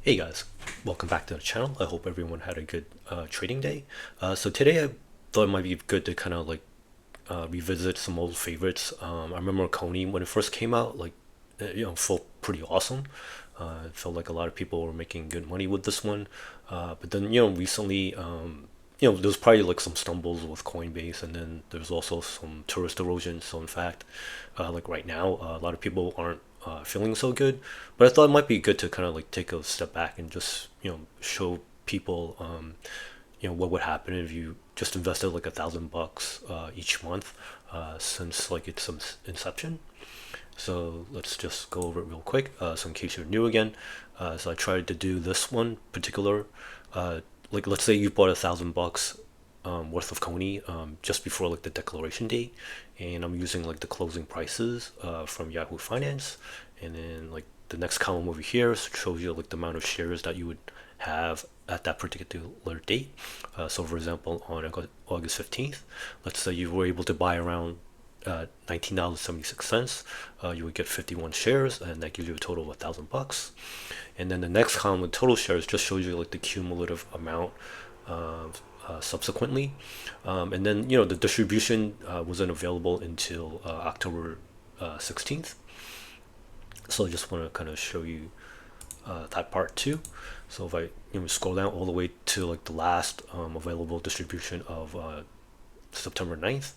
Hey guys, welcome back to the channel. I hope everyone had a good trading day. So today I thought it might be good to kind of revisit some old favorites. I remember CONY when it first came out, felt pretty awesome. It felt like a lot of people were making good money with this one. But then recently, there's probably like some stumbles with Coinbase, and then there's also some tourist erosion. So in fact, like right now, a lot of people aren't feeling so good. But I thought it might be good to kind of like take a step back and just show people what would happen if you just invested like $1,000 each month since like its inception. So let's just go over it real quick. So in case you're new again, so I tried to do this one particular. Like let's say you bought $1,000 worth of CONY just before like the declaration date, and I'm using like the closing prices from Yahoo Finance, and then like the next column over here shows you like the amount of shares that you would have at that particular date. So for example, on August 15th, let's say you were able to buy around $19.76, you would get 51 shares, and that gives you a total of $1,000. And then the next column with total shares just shows you like the cumulative amount subsequently. And then the distribution wasn't available until October 16th. So I just want to kind of show you that part too. So if I scroll down all the way to like the last available distribution of September 9th.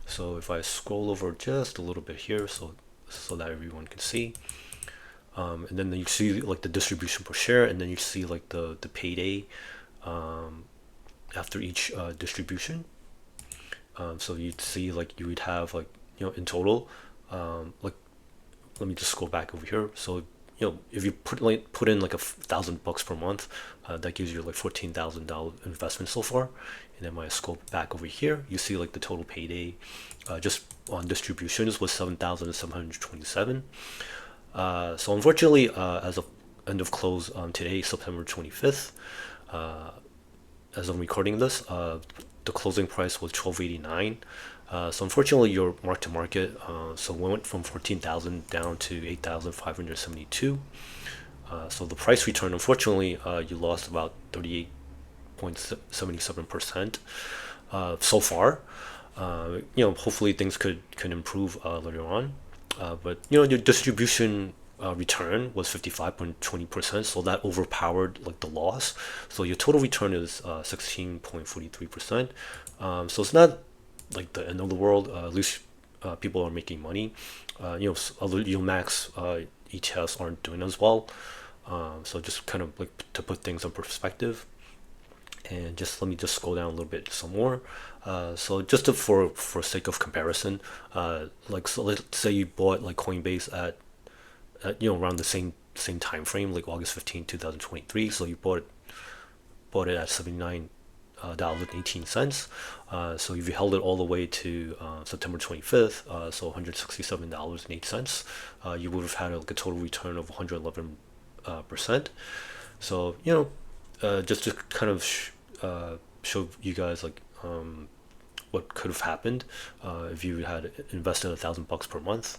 So if I scroll over just a little bit here, so that everyone can see, and then you see like the distribution per share, and then you see like the payday after each distribution. So you'd see like you would have like in total, like let me just scroll back over here. So if you put in like $1,000 per month, that gives you like $14,000 investment so far. And then when I scroll back over here, you see like the total payday just on distributions was 7,727. So unfortunately, as of end of close today, September 25th, as I'm recording this, the closing price was 12.89. So unfortunately, your mark to market so we went from 14,000 down to 8,572. So the price return, unfortunately, you lost about 38.77% so far. Hopefully things could improve later on. But your distribution return was 55.20%, so that overpowered like the loss. So your total return is 16.43%. So it's not like the end of the world. At least people are making money. Other YieldMax ETFs aren't doing as well. So just kind of like to put things in perspective. And just let me just scroll down a little bit some more. So just for sake of comparison, so let's say you bought like Coinbase at around the same time frame, like August 15, 2023. So you bought it at $79.18. So if you held it all the way to September 25th, so $167.08, you would have had like a total return of 111%. So just to kind of show you guys like what could have happened if you had invested $1,000 per month,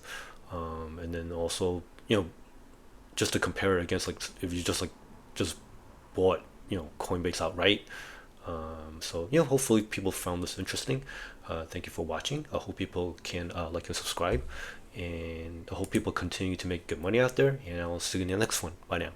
and then also just to compare it against like if you just bought Coinbase outright. So hopefully people found this interesting. Thank you for watching. I hope people can like and subscribe, and I hope people continue to make good money out there, and I'll see you in the next one. Bye now.